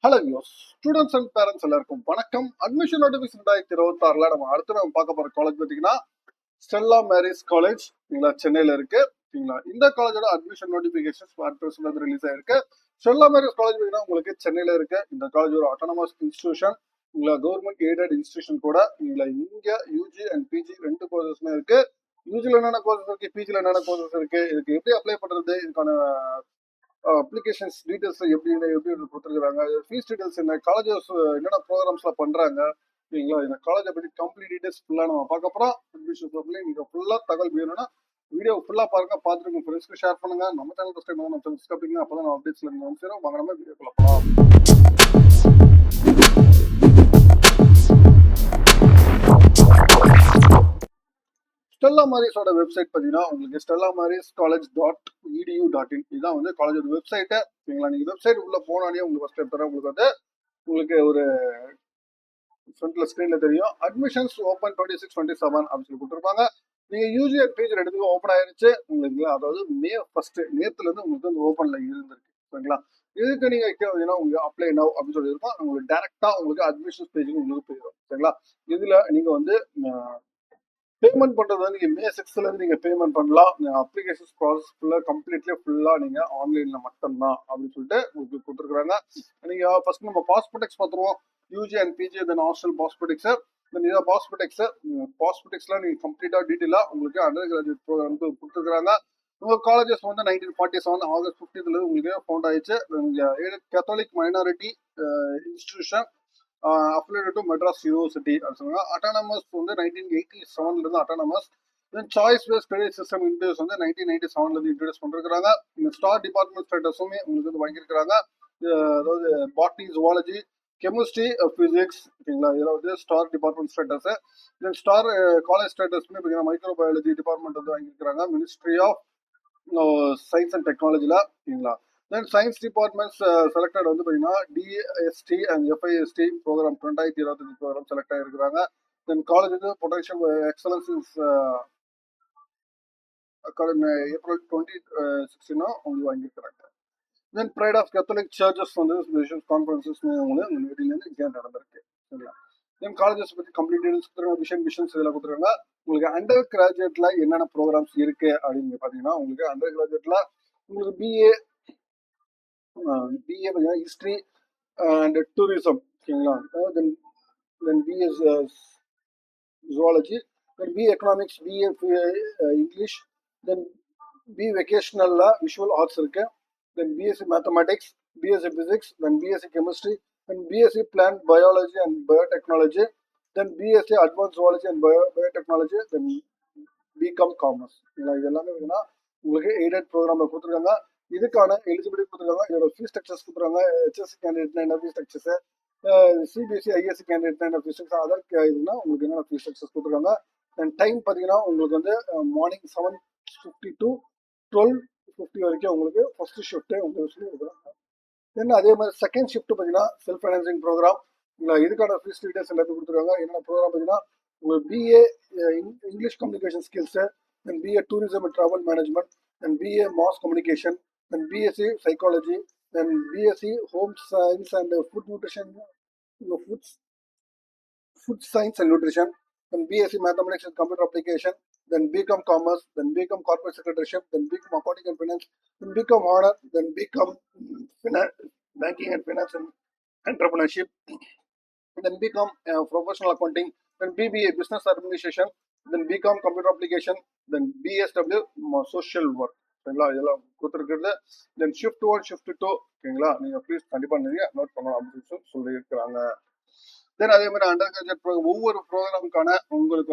Hello யோஸ் students and parents எல்லாருக்கும் வணக்கம். அட்மிஷன் நோட்டிஃபிகேஷன் 2026 நம்ம பார்க்க போற காலேஜ் பார்த்தீங்கன்னா ஸ்டெல்லா மேரிஸ் காலேஜ் சென்னையில இருக்கு. இந்த காலேஜோட அட்மிஷன் நோட்டிபிகேஷன் ரிலீஸ் ஆயிருக்கு. ஸ்டெல்லா மேரிஸ் காலேஜ் பார்த்தீங்கன்னா உங்களுக்கு சென்னையில இருக்கு. இந்த காலேஜ் ஒரு autonomous institution, government aided institution கூட. இங்க யூஜி அண்ட் பிஜி ரெண்டு கோர்சஸ்மே இருக்கு. யூஜில என்னென்ன கோர்சஸ் இருக்கு, பிஜில என்னென்ன கோர்சஸ் இருக்கு, இதுக்கு எப்படி அப்ளை பண்றது, இதுக்கான அப்ளிகேஷன்ஸ் டீடைல்ஸ் எப்படி எப்படி கொடுத்துருக்காங்க, ஃபீஸ் டீடைல்ஸ் என்ன, காலேஜஸ் என்னென்ன ப்ரோக்ராம்ஸ்லாம் பண்றாங்க, இந்த காலேஜை பற்றி கம்ப்ளீட் டீடைல்ஸ் ஃபுல்லாக நம்ம பார்க்க போகிறோம். அட்மிஷன் ப்ராப்ளம் நீங்கள் ஃபுல்லாக தகவல் வேணும்னா வீடியோ ஃபுல்லாக பாருங்க, பார்த்துட்டு உங்கள் ஃப்ரெண்ட்ஸ்க்கு ஷேர் பண்ணுங்க. நம்ம சேனல் ஃபஸ்ட் டைம் நம்ம சப்ஸ்கிரைப் அப்போ தான் நம்ம அப்டேட்ஸ்ல இருந்து வந்து சேரும். வாங்க நம்ம வீடியோக்குள்ள போகலாம். ஸ்டெல்லா மாரிஸோட வெப்சைட் பார்த்தீங்கன்னா உங்களுக்கு ஸ்டெல்லா மாரிஸ் college.edu.in இதுதான் வந்து காலேஜோட வெப்சைட்டு. நீங்கள் வெப்சைட் உள்ள போனாலே உங்களுக்கு ஃபர்ஸ்ட் எடுத்துறேன். உங்களுக்கு ஒரு ஃப்ரண்ட்ல ஸ்க்ரீன்ல தெரியும் அட்மிஷன்ஸ் ஓப்பன் 26-27 அப்படின்னு சொல்லி கொடுத்துருப்பாங்க. நீங்க யூஜி அண்ட் பிஜி ரெண்டுக்கும் ஓப்பன் ஆயிருச்சு உங்களுக்கு. அதாவது May 1 நேத்துல இருந்து உங்களுக்கு வந்து ஓப்பன்ல இருந்திருக்கு. சரிங்களா? இதுக்கு நீங்க உங்களுக்கு அப்ளை நவ் அப்படின்னு சொல்லி இருக்கும். உங்களுக்கு டைரக்டா உங்களுக்கு அட்மிஷன்ஸ் பேஜுக்கு உங்களுக்கு போயிடும். சரிங்களா? இதுல நீங்க வந்து பேமெண்ட் பண்றது வந்து நீங்க May 6ல இருந்து நீங்க பேமெண்ட் பண்ணலாம். அப்ளிகேஷன்ஸ் ப்ராசஸ் ஃபுல்லா நீங்க ஆன்லைன்ல மட்டும்தான் அப்படின்னு சொல்லிட்டு உங்களுக்கு கொடுத்துருக்காங்க. நீங்க ஃபர்ஸ்ட் நம்ம பாஸ்போர்ட் பார்த்துருவோம். UG and PG then hostel passport இதை பாஸ்போர்ட்ஸ்ல நீங்க கம்ப்ளீட்டா டீட்டெயிலா உங்களுக்கு அண்டர் கிராஜுவேட் ப்ரோக்ராம் கொடுத்துருக்காங்க. உங்க காலேஜஸ் வந்து 1947 ஆகஸ்ட் 15ல இருந்து உங்களுக்கு ஃபவுண்ட் ஆயிடுச்சு. Catholic minority institution affiliated to Madras university அப்படின்னு சொன்னாங்க. அட்டானமஸ் வந்து 1987ல இருந்து autonomous. Then choice base credit system introduce வந்து 1997ல இருந்து இன்ட்ரடியூஸ் பண்ணிருக்காங்க. இந்த ஸ்டார் டிபார்ட்மெண்ட் ஸ்டேட்டஸுமே உங்களுக்கு வந்து வாங்கியிருக்காங்க. அதாவது பாட்னி, ஜுவாலஜி, கெமிஸ்ட்ரி, பிசிக்ஸ். ஓகேங்களா? இதில் வந்து star department status. Then star college ஸ்டேட்டஸ்மே பார்த்தீங்கன்னா மைக்ரோபயாலஜி டிபார்ட்மெண்ட் வந்து வாங்கியிருக்காங்க. மினிஸ்ட்ரி ஆஃப் சயின்ஸ் அண்ட் டெக்னாலஜில. ஓகேங்களா? தென் சயின்ஸ் டிபார்ட்மெண்ட்ஸ் செலக்டட் வந்து பார்த்தீங்கன்னா DST and FIST program 2025 program select ஆகிருக்கிறாங்க. தென் காலேஜ் வந்து பொட்டன்ஷியல் எக்ஸலன்ஸ் ஏப்ரல் 2016 உங்களுக்கு வாங்கியிருக்கிறாங்க. Then pride of Catholic churches வந்து கான்ஃபரன்சஸ் உங்களுக்கு வெளியிலேருந்து இங்கே நடந்திருக்கு. சரிங்களா? தென் காலேஜஸ் பற்றி கம்ப்ளீட் டீடைல்ஸ் கொடுத்துருக்காங்க. மிஷன்ஸ் இதெல்லாம் கொடுத்துருக்காங்க. உங்களுக்கு அண்டர் கிராஜுவேட்ல என்னென்ன ப்ரோக்ராம்ஸ் இருக்கு அப்படின்னு பார்த்தீங்கன்னா உங்களுக்கு அண்டர் கிராஜுவேட்ல உங்களுக்கு பிஏ பார்த்தீங்கன்னா ஹிஸ்ட்ரி அண்ட் டூரிசம். ஓகேங்களா? Then BA zoology, then B economics, BA English, then B வெக்கேஷனல்ல விஷுவல் ஆர்ட்ஸ் இருக்கு. Then BSc mathematics, BSc physics, then BSc chemistry, then BSc plant biology and biotechnology, then BSc advance zoology and biotechnology, then BCom commerce. இது எல்லாமே உங்களுக்கு aided ப்ரோக்ராம்ல கொடுத்துருக்காங்க. இதுக்கான eligibility கொடுத்துருக்காங்க. இதோட ஃபீஸ் ஸ்ட்ரக்சர்ஸ் கொடுத்துருக்காங்க. ஹெச்எஸ்சி கேண்டிடேட்னா என்ன ஃபீஸ் ஸ்ட்ரக்சர்ஸ், சிபிஎஸ்சி ஐஎஸ்சி கேண்டிடேட்னா என்ன ஃபீஸ் ஸ்ட்ரக்சர், அதர் இதுனா உங்களுக்கு என்னென்ன ஃபீஸ் ஸ்ட்ரக்சர்ஸ் கொடுத்துருக்காங்க. தென் டைம் பார்த்தீங்கன்னா உங்களுக்கு வந்து மார்னிங் 7:50 to 12:50 வரைக்கும் உங்களுக்கு ஃபர்ஸ்ட் ஷிஃப்ட்டே உங்களுக்கு சொல்லி கொடுக்குறாங்க. தென் அதே மாதிரி செகண்ட் ஷிஃப்ட் பார்த்தீங்கன்னா செல்ஃப் ஃபைனான்சிங் ப்ரோக்ராம். இதுக்கான ஃபீஸ் டீடைல்ஸ் எல்லாமே கொடுத்துருக்காங்க. என்னென்ன ப்ரோக்ராம் பார்த்தீங்கன்னா உங்களுக்கு BA English communication skills, then BA tourism and travel management, then BA mass communication, then BSc psychology, then BSc home science and food nutrition, food science and nutrition, then BSc mathematics and computer application, then BCom commerce, then BCom corporate secretaryship, then BCom accounting and finance, then BCom honor, then BCom banking and finance and entrepreneurship, then BCom professional accounting, then BBA business administration, then BCom computer application, then BSW social work. ஓகேங்களா? இதெல்லாம் கொடுத்துருக்குறது. தென் shift 1 shift 2. ஓகேங்களா? நீங்கள் please கண்டிப்பாக நிறைய note பண்ணணும் அப்படின்னு சொல்லியிருக்கிறாங்க. தென் அதே மாதிரி அண்டர் கிராஜுவேட் ஒவ்வொரு ப்ரோக்ராமுக்கான உங்களுக்கு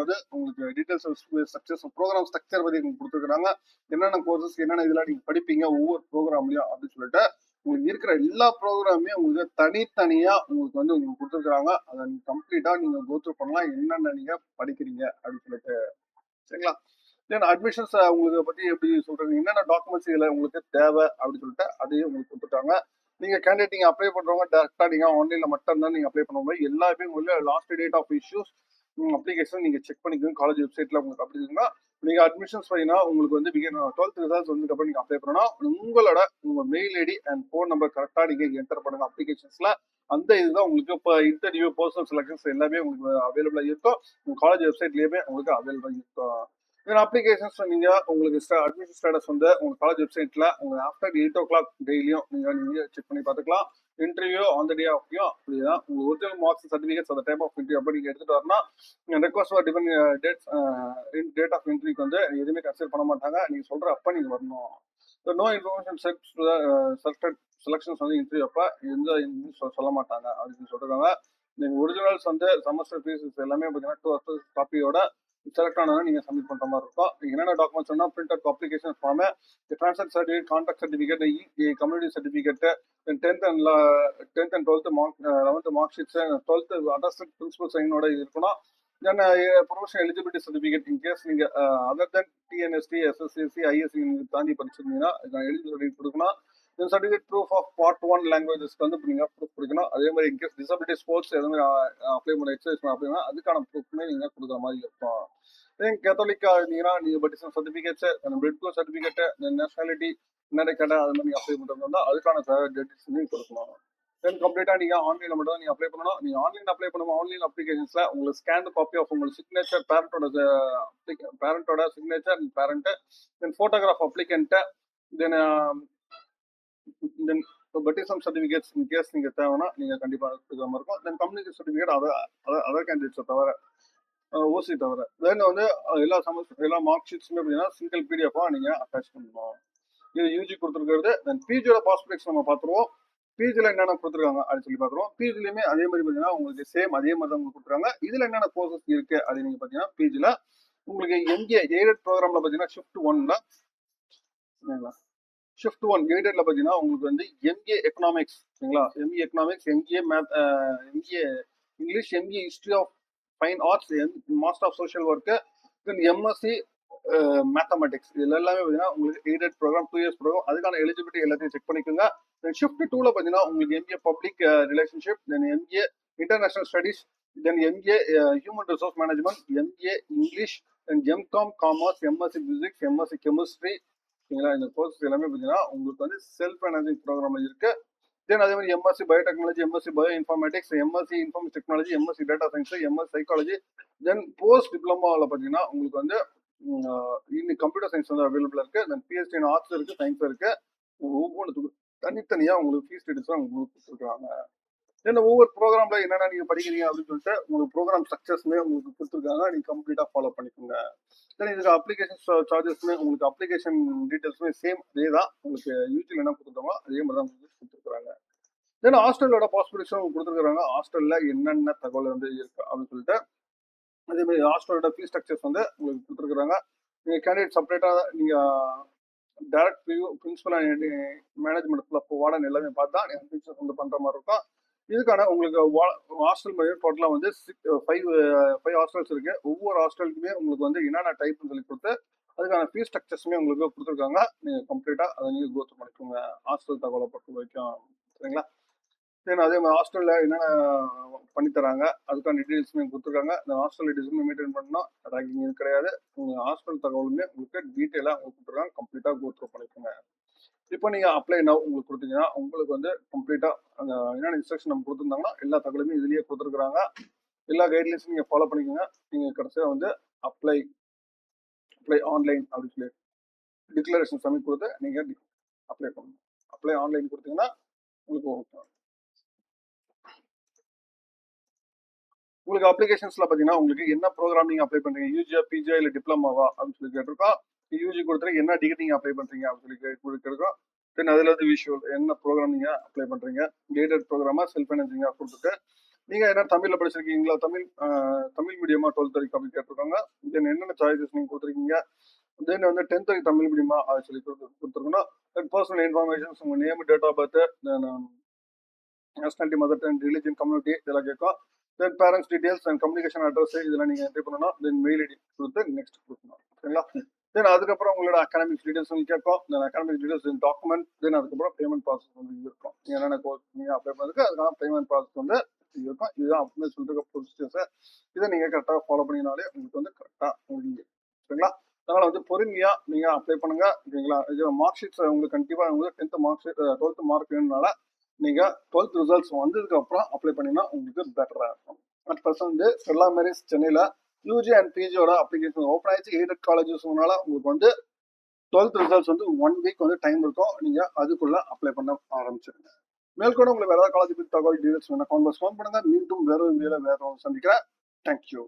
டீடைல்ஸ் ஸ்ட்ரக்சர்ஸ் ப்ரோக்ராம் ஸ்ட்ரக்சர் பற்றி கொடுத்துருக்காங்க. என்னென்ன கோர்சஸ் என்னென்ன இதெல்லாம் நீங்கள் படிப்பீங்க ஒவ்வொரு ப்ரோக்ராம்லையும் அப்படின்னு சொல்லிட்டு உங்களுக்கு இருக்கிற எல்லா ப்ரோக்ராமே உங்களுக்கு தனித்தனியாக உங்களுக்கு கொடுத்துருக்காங்க. அதை நீங்கள் கம்ப்ளீட்டாக நீங்கள் கோத்ரூ பண்ணலாம் என்னென்ன நீங்கள் படிக்கிறீங்க அப்படின்னு சொல்லிட்டு. சரிங்களா? தென் அட்மிஷன்ஸ் உங்களுக்கு பற்றி எப்படி சொல்றாங்க, என்னென்ன டாக்குமெண்ட்ஸ் இதில் உங்களுக்கு தேவை அப்படின்னு சொல்லிட்டு அதையும் உங்களுக்கு கொடுத்துட்டாங்க. நீங்கள் கேண்டிடேட் நீங்கள் அப்ளை பண்ணுறவங்க டேரெக்டாக நீங்கள் ஆன்லைனில் மட்டும்தான் நீங்கள் அப்ளை பண்ணுவாங்க. எல்லாருமே உங்களுக்கு last date of issues application நீங்கள் செக் பண்ணிக்கோங்க. காலேஜ் வெப்சைட்டில் உங்களுக்கு அப்படி இருக்குன்னா நீங்கள் அட்மிஷன்ஸ் பார்த்தீங்கன்னா உங்களுக்கு வந்து 12th ரிசல்ட்ஸ் வந்ததுக்கப்புறம் நீங்கள் அப்ளை பண்ணணும். உங்கள் mail ID and phone number கரெக்டாக நீங்கள் என்டர் பண்ணுங்க அப்ளிகேஷன்ஸில். அந்த இதுதான் உங்களுக்கு இப்போ இன்டர்வியூ பர்சனல் செலக்ஷன்ஸ் எல்லாமே உங்களுக்கு அவைலபிளாக இருக்கும். உங்கள் காலேஜ் வெப்சைட்லேயுமே உங்களுக்கு அவைலபிளாக இருக்கும். இதன் அப்ளிகேஷன்ஸ் நீங்கள் உங்களுக்கு அட்மிஷன் ஸ்டேட்டஸ் வந்து உங்கள் காலேஜ் வெப்சைட்டில் உங்கள் ஆஃப்டர் 8 o'clock டெய்லியும் நீங்கள் செக் பண்ணி பார்த்துக்கலாம். இன்டர்வியூ ஆன் த டே ஆஃப்லையும் அப்படிதான் உங்கள் ஒரிஜினல் மார்க்ஸ் சர்டிஃபிகேட்ஸ் அந்த டைப் ஆஃப் இன்டர்வியூ அப்படி நீங்கள் எடுத்துகிட்டு வரணும். Request for different date of இன்டர்வியூக்கு வந்து எதுவுமே கன்சிடர் பண்ண மாட்டாங்க. நீங்கள் சொல்கிற அப்போ நீங்கள் வரணும். நோ இன்ஃபர்மேஷன் செலக்ஷன்ஸ் வந்து இன்டர்வியூ அப்போ எந்த சொல்ல மாட்டாங்க அப்படின்னு சொல்லிருக்காங்க. நீங்கள் ஒரிஜினல்ஸ் வந்து செமஸ்டர் ஃபீஸ் எல்லாமே பார்த்தீங்கன்னா 2 hours காப்பியோட செலக்ட் ஆனால் நீங்கள் சப்மிட் பண்ணுற மாதிரி இருக்கும். என்னென்ன டாக்குமெண்ட்ஸ்னா printed application form, transfer certificate, conduct certificate, community certificate, 10th and 12th mark 11th mark sheets, 12th attested principal சைனோட இருக்கணும். Then professional eligibility certificate in case நீங்கள் other then DNST, SSCSC, ISC நீங்கள் தாண்டி படிச்சிருந்தீங்கன்னா எலிஜிபிலிட்டி கொடுக்கணும். Then certificate proof of part 1 லாங்குவேஜஸ்க்கு வந்து நீங்கள் ப்ரூஃப் கொடுக்கணும். அதே மாதிரி இன்கேஸ் டிசபிலிட்டி ஸ்போர்ட்ஸ் எதுவுமே அப்ளை பண்ண எக்ஸசைஸ் அப்ளை பண்ணால் அதுக்கான ப்ரூஃப்மே நீங்கள் கொடுக்குற மாதிரி இருக்கும். தென் கேத்தலிக்கா இருந்தீங்கன்னா நீங்கள் baptism certificates, blood group certificate, then nationality நிறைய கேட்டால் அது மாதிரி நீங்கள் அப்ளை பண்ணுறது அதுக்கான டீட்டெயில்ஸ் நீங்கள் கொடுக்கணும். தென் கம்ப்ளீட்டாக நீங்கள் ஆன்லைனில் மட்டும் தான் நீங்கள் அப்ளை பண்ணணும். நீங்கள் ஆன்லைன் அப்ளை பண்ணும்போது ஆன்லைன் அப்ளிகேஷன்ஸில் உங்களுக்கு ஸ்கேன் காப்பி ஆஃப் உங்களுக்கு சிக்னேச்சர், பேரண்டோட signature and parent, then photograph applicant, then baptism certificates in case நீங்கள் தேவைன்னா நீங்கள் கண்டிப்பாக கொடுக்குற மாதிரி இருக்கும். தென் கம்யூனிட்டி சர்டிஃபிகேட் அதர் கேண்டிடேட்ஸை தவிர, ஓசி தவிர, தென் வந்து எல்லா மார்க் ஷீட்ஸுமே பார்த்தீங்கன்னா சிங்கிள் பிடிஎஃபாக நீங்கள் அட்டாச் பண்ணணும். இது யூஜி கொடுத்துருக்கிறது. தென் பிஜியோட பாஸ்பெக்ட்ஸ் நம்ம பார்த்துருவோம். பிஜியில் என்னென்ன கொடுத்துருக்காங்க அப்படின்னு சொல்லி பார்க்குறோம். பிஜிலையுமே அதே மாதிரி பார்த்தீங்கன்னா உங்களுக்கு சேம் அதே மாதிரி தான் உங்களுக்கு கொடுத்துருக்காங்க. இதில் என்னென்ன கோர்சஸ் இருக்குது அப்படின்னு நீங்கள் பார்த்தீங்கன்னா பிஜியில் உங்களுக்கு எம்ஏ எய்டட் ப்ரோக்ராமில் பார்த்தீங்கன்னா ஷிஃப்ட் 1 எய்டட்ல பார்த்தீங்கன்னா உங்களுக்கு வந்து எம்ஏ எக்கனாமிக்ஸ், சரிங்களா, MA economics, MA math, MA English, MA history of fine arts, master of social work, then MSc mathematics, இதில் எல்லாமே பார்த்தீங்கன்னா உங்களுக்கு எய்டட் ப்ரோக்ராம் 2 years ப்ரோக்ராம். அதுக்கான எலிஜிபிலிட்டி எல்லாத்தையும் செக் பண்ணிக்கோங்க. தென் ஷிஃப்ட் 2ல பார்த்தீங்கன்னா உங்களுக்கு MA public relationship, then MA international studies, then MA human resource management, MA English, then MCom commerce, MSc physics, MSc chemistry, சரிங்களா. இந்த கோர்ஸ் எல்லாமே பார்த்தீங்கன்னா உங்களுக்கு வந்து செல்ஃப் ஃபைனான்சிங் ப்ரோக்ராம்ல இருக்கு. தென் அதே மாதிரி MSc biotechnology, MSc bio informatics, MSc information technology, MSc data science, MS psychology, then post டிப்ளமோவில் பார்த்தீங்கன்னா உங்களுக்கு வந்து இன்னைக்கு கம்ப்யூட்டர் சயின்ஸ் வந்து அவைலபிளாக இருக்கு. தென் பிஎஸ்டி ஆர்ட்ஸ் இருக்கு, சயின்ஸ் இருக்கு. ஒவ்வொன்றுத்துக்கும் தனித்தனியாக உங்களுக்கு ஃபீஸ் டீடைல்ஸ் உங்களுக்கு கொடுத்துருக்காங்க. தென் ஒவ்வொரு ப்ரோக்ராம்ல என்னென்ன நீங்க படிக்கிறீங்க அப்படின்னு சொல்லிட்டு உங்களுக்கு ப்ரோக்ராம் ஸ்ட்ரக்சர்ஸ்மே உங்களுக்கு கொடுத்துருக்காங்க. நீங்க கம்ப்ளீட்டா ஃபாலோ பண்ணிக்கோங்க. தென் இதுக்கு அப்ளிகேஷன் சார்ஜஸ்மே உங்களுக்கு அப்ளிகேஷன் டீடைல்ஸ்மே சேம் அதே தான். உங்களுக்கு யூடியூப்ல என்ன கொடுத்துருக்கோமோ அதே மாதிரி தான் உங்களுக்கு கொடுத்துருக்காங்க. தென் ஹாஸ்டலோட பாசிபிலிட்டிஸும் உங்களுக்கு கொடுத்துருக்காங்க. ஹாஸ்டல்ல என்னென்ன தகவல் வந்து இருக்கு அப்படின்னு சொல்லிட்டு அதே மாதிரி ஹாஸ்டலோட ஃபீஸ் ஸ்ட்ரக்சர்ஸ் வந்து உங்களுக்கு கொடுத்துருக்காங்க. நீங்க கேண்டிடேட் செப்பரேட்டா நீங்க direct principal and management warden எல்லாமே பார்த்தா நீங்க வந்து பண்ற மாதிரி இருக்கும். இதுக்கான உங்களுக்கு ஹாஸ்டல் மாதிரி டோட்டலாக வந்து 5 ஹாஸ்டல்ஸ் இருக்கு. ஒவ்வொரு ஹாஸ்டலுக்குமே உங்களுக்கு வந்து என்னென்ன டைப்னு சொல்லி கொடுத்து அதுக்கான ஃபீஸ் ஸ்ட்ரக்சர்ஸுமே உங்களுக்கு கொடுத்துருக்காங்க. நீங்கள் கம்ப்ளீட்டாக அதை நீங்கள் கோத் பண்ணிக்கோங்க ஹாஸ்டல் தகவலை பொறுத்த வரைக்கும், சரிங்களா. தென் அதே மாதிரி ஹாஸ்டலில் என்னென்ன பண்ணித்தராங்க அதுக்கான டீட்டெயில்ஸுமே கொடுத்துருக்காங்க. இந்த ஹாஸ்டல் டீட்டெயில்ஸுமே மெயின்டைன் பண்ணால் ரேங்கிங் இது கிடையாது. உங்கள் ஹாஸ்டல் தகவலுமே உங்களுக்கு டீட்டெயிலாக உங்களுக்கு கொடுத்துருக்காங்க. கம்ப்ளீட்டாக கோத் பண்ணிக்கோங்க. இப்போ நீங்கள் அப்ளை நவ் உங்களுக்கு கொடுத்தீங்கன்னா உங்களுக்கு வந்து கம்ப்ளீட்டாக அந்த என்னென்ன இன்ஸ்ட்ரக்ஷன் நம்ம கொடுத்துருந்தாங்கன்னா எல்லா தகவலுமே இதுலேயே கொடுத்துருக்குறாங்க. எல்லா கைட்லைன்ஸும் நீங்கள் ஃபாலோ பண்ணிக்கோங்க. நீங்கள் கடைசியாக வந்து அப்ளை ஆன்லைன் அப்படின்னு சொல்லி டிக்ளரேஷன் சப்மிட் கொடுத்து நீங்கள் அப்ளை பண்ணணும். அப்ளை ஆன்லைன் கொடுத்தீங்கன்னா உங்களுக்கு ஓகே. உங்களுக்கு அப்ளிகேஷன்ஸ்ல பார்த்தீங்கன்னா உங்களுக்கு என்ன ப்ரோக்ராம் நீங்கள் அப்ளை பண்ணுறீங்க, யூஜியா, பிஜியா, இல்லை டிப்ளமாவா அப்படின்னு சொல்லி கேட்டிருக்கோம். யூஜி கொடுத்துட்டு என்ன டிகிரி நீங்கள் அப்ளை பண்ணுறீங்க அப்படின்னு சொல்லி கேட்டிருக்கோம். தென் அதில் வந்து விஷுவல் என்ன ப்ரோக்ராம் நீங்கள் அப்ளை பண்ணுறீங்க, எய்டட் ப்ரோக்ராமாக செல்ஃப் ஃபைனான்சிங்காக கொடுத்துட்டு நீங்கள் என்ன தமிழில் படிச்சிருக்கீங்களா, தமிழ் மீடியமாக 12th வரைக்கும் அப்படின்னு கேட்டிருக்காங்க. தென் என்னென்ன சாய்ஸஸ் நீங்கள் கொடுத்துருக்கீங்க, தென் வந்து 10th வரைக்கும் தமிழ் மீடியமா அது சொல்லி கொடுத்துருக்கணும். தென் பர்சனல் இன்ஃபர்மேஷன்ஸ் உங்கள் name, date of birth, then nationality, mother tongue, religion, community இதெல்லாம் கேட்கும். Then parents details and communication address இதெல்லாம் நீங்கள் என்ட்ரி பண்ணணும். தென் மெயில் ஐடி கொடுத்து நெக்ஸ்ட் கொடுக்கணும், சரிங்களா. தென் அதுக்கப்புறம் உங்களோட அகாடமிக் டீடைல்ஸ் கேட்கும். Then academic details document, then அதுக்கப்புறம் பேமெண்ட் ப்ராசஸ் வந்து இருக்கும். நீங்கள் என்னென்ன கோர்ஸ் நீங்கள் அப்ளை பண்ணுறதுக்கு அதுக்கான பேமெண்ட் ப்ராசஸ் வந்து இருக்கும். இதுதான் அப்படின்னு சொல்லிட்டு ப்ரொசீஜர்ஸ். இதை நீங்கள் கரெக்டாக ஃபாலோ பண்ணினாலே உங்களுக்கு வந்து கரெக்டாக முடியுது, சரிங்களா. அதனால் வந்து பொறுமையாக நீங்கள் அப்ளை பண்ணுங்க, ஓகேங்களா. இது மார்க் ஷீட்ஸ் உங்களுக்கு கண்டிப்பாக உங்களுக்கு 10th mark sheet 12th mark வேணும்னால நீங்க 12th ரிசல்ட்ஸ் வந்ததுக்கு அப்புறம் அப்ளை பண்ணீங்கன்னா உங்களுக்கு பெட்டரா இருக்கும். அட் பிரசன்ட் ஸ்டெல்லா மேரிஸ் சென்னையில யூஜி அண்ட் பிஜியோட அப்ளிகேஷன் ஓப்பன் ஆயிடுச்சு. எய்டட் காலேஜஸ்னால உங்களுக்கு வந்து 12th ரிசல்ட்ஸ் வந்து 1 வீக் வந்து டைம் இருக்கும். நீங்க அதுக்குள்ள அப்ளை பண்ண ஆரம்பிச்சிருங்க. மேற்கொண்டு உங்களுக்கு வேற ஏதாவது காலேஜ் பத்தி தகவல் டீடைல்ஸ் வேணா கான்வர்ஸ் ஃபோன் பண்ணுங்க. மீண்டும் வேற ஒரு வீடியோல வேற ஒரு சந்திக்கிறேன். தேங்க்யூ.